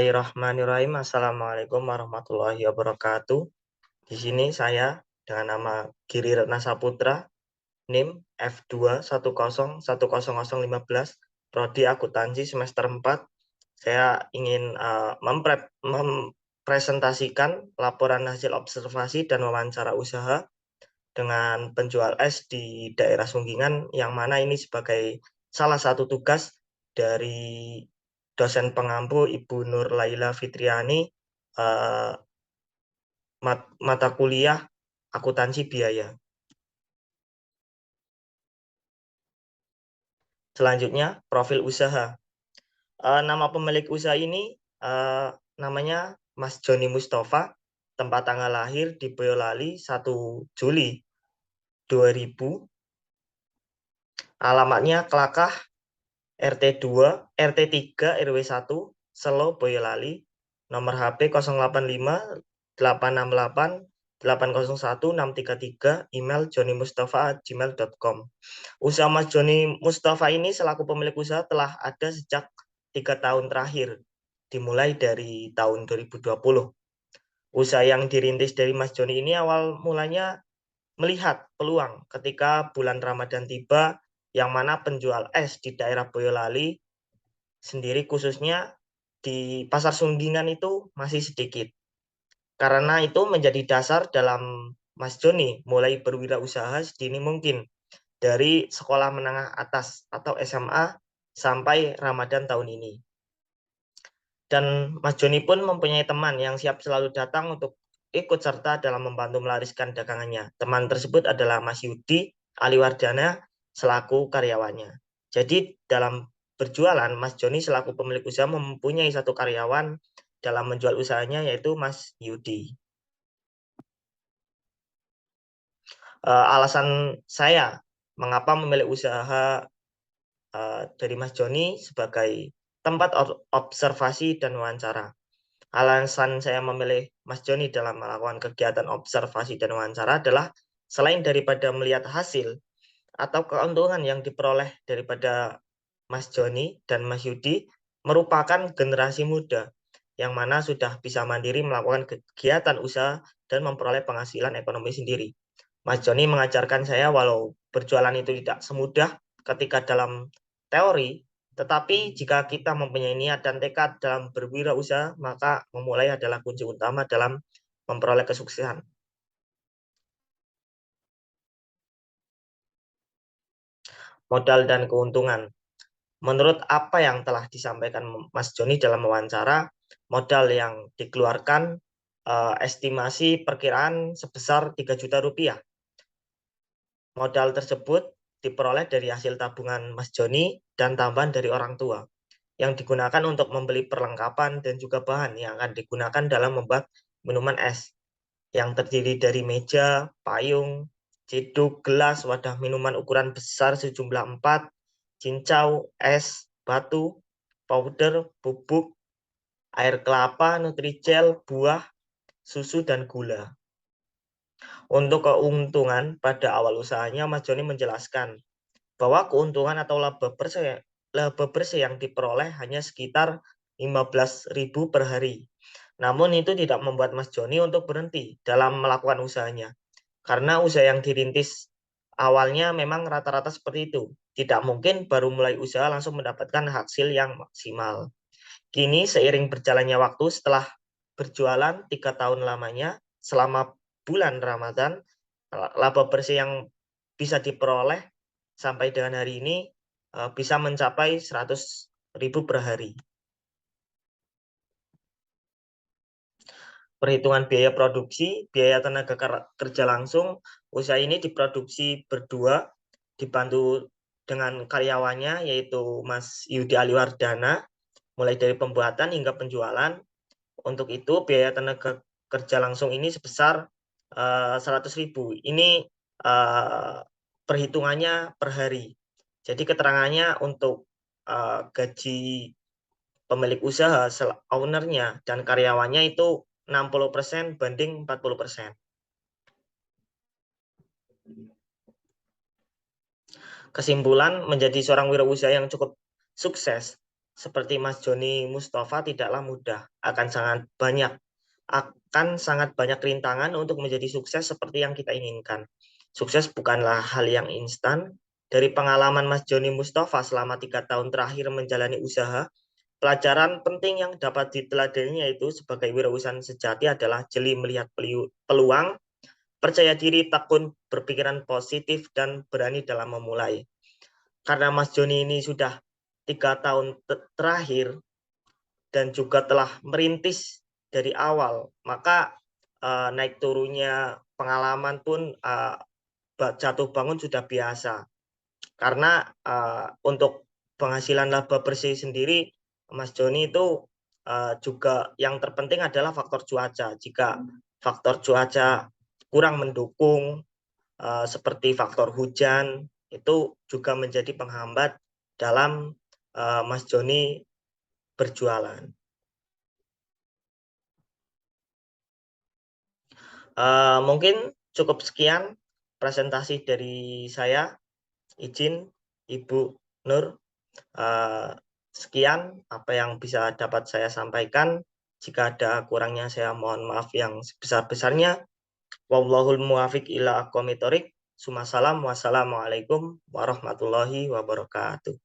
Bismillahirrahmanirrahim. Assalamualaikum warahmatullahi wabarakatuh. Di sini saya dengan nama Giri Retna Saputra, NIM F2101015, Prodi Akuntansi semester 4. Saya ingin mempresentasikan laporan hasil observasi dan wawancara usaha dengan penjual es di daerah Sunggingan, yang mana ini sebagai salah satu tugas dari dosen pengampu Ibu Nur Laila Fitriani, eh, mata kuliah akuntansi biaya. Selanjutnya, profil usaha. Nama pemilik usaha ini namanya Mas Joni Mustafa, tempat tanggal lahir di Boyolali 1 Juli 2000, alamatnya Kelakah, RT 2, RT 3, RW 1, Selo, Boyolali, nomor HP 085 868 801 633, email jonimustafa@gmail.com. Usaha Mas Joni Mustafa ini selaku pemilik usaha telah ada sejak 3 tahun terakhir, dimulai dari tahun 2020. Usaha yang dirintis dari Mas Joni ini awal mulanya melihat peluang ketika bulan Ramadan tiba, yang mana penjual es di daerah Boyolali sendiri khususnya di Pasar Sunggingan itu masih sedikit. Karena itu menjadi dasar dalam Mas Joni mulai berwirausaha sedini mungkin dari sekolah menengah atas atau SMA sampai Ramadan tahun ini. Dan Mas Joni pun mempunyai teman yang siap selalu datang untuk ikut serta dalam membantu melariskan dagangannya. Teman tersebut adalah Mas Yudi Aliwardana selaku karyawannya. Jadi dalam berjualan, Mas Joni selaku pemilik usaha mempunyai satu karyawan dalam menjual usahanya, yaitu Mas Yudi. Alasan saya mengapa memilih usaha dari Mas Joni sebagai tempat observasi dan wawancara. Alasan saya memilih Mas Joni dalam melakukan kegiatan observasi dan wawancara adalah selain daripada melihat hasil atau keuntungan yang diperoleh daripada Mas Joni dan Mas Yudi, merupakan generasi muda yang mana sudah bisa mandiri melakukan kegiatan usaha dan memperoleh penghasilan ekonomi sendiri. Mas Joni mengajarkan saya walau berjualan itu tidak semudah ketika dalam teori, tetapi jika kita mempunyai niat dan tekad dalam berwirausaha, maka memulai adalah kunci utama dalam memperoleh kesuksesan. Modal dan keuntungan. Menurut apa yang telah disampaikan Mas Joni dalam wawancara, modal yang dikeluarkan estimasi perkiraan sebesar 3 juta rupiah. Modal tersebut diperoleh dari hasil tabungan Mas Joni dan tambahan dari orang tua, yang digunakan untuk membeli perlengkapan dan juga bahan yang akan digunakan dalam membuat minuman es, yang terdiri dari meja, payung, ciduk, gelas, wadah minuman ukuran besar sejumlah 4, cincau, es, batu, powder, bubuk, air kelapa, nutrijel, buah, susu, dan gula. Untuk keuntungan pada awal usahanya, Mas Joni menjelaskan bahwa keuntungan atau laba bersih yang diperoleh hanya sekitar 15.000 per hari. Namun itu tidak membuat Mas Joni untuk berhenti dalam melakukan usahanya. Karena usaha yang dirintis awalnya memang rata-rata seperti itu. Tidak mungkin baru mulai usaha langsung mendapatkan hasil yang maksimal. Kini seiring berjalannya waktu, setelah berjualan 3 tahun lamanya selama bulan Ramadan, laba bersih yang bisa diperoleh sampai dengan hari ini bisa mencapai 100.000 per hari. Perhitungan biaya produksi, biaya tenaga kerja langsung, usaha ini diproduksi berdua, dibantu dengan karyawannya, yaitu Mas Yudi Aliwardana, mulai dari pembuatan hingga penjualan. Untuk itu, biaya tenaga kerja langsung ini sebesar 100.000. Ini perhitungannya per hari. Jadi keterangannya untuk gaji pemilik usaha, ownernya, dan karyawannya itu 60% banding 40%. Kesimpulan, menjadi seorang wirausaha yang cukup sukses seperti Mas Joni Mustafa tidaklah mudah, akan sangat banyak rintangan untuk menjadi sukses seperti yang kita inginkan. Sukses bukanlah hal yang instan. Dari pengalaman Mas Joni Mustafa selama 3 tahun terakhir menjalani usaha, pelajaran penting yang dapat diteladani yaitu sebagai wirausahawan sejati adalah jeli melihat peluang, percaya diri, tekun, berpikiran positif, dan berani dalam memulai. Karena Mas Joni ini sudah 3 tahun terakhir dan juga telah merintis dari awal, maka naik turunnya pengalaman pun jatuh bangun sudah biasa. Karena untuk penghasilan laba bersih sendiri, Mas Joni itu juga yang terpenting adalah faktor cuaca. Jika faktor cuaca kurang mendukung, seperti faktor hujan, itu juga menjadi penghambat dalam Mas Joni berjualan. Mungkin cukup sekian presentasi dari saya. Izin Ibu Nur, sekian apa yang bisa dapat saya sampaikan. Jika ada kurangnya saya mohon maaf yang sebesar-besarnya. Wallahul muwafiq ila aqwamit thoriq. Wassalamualaikum warahmatullahi wabarakatuh.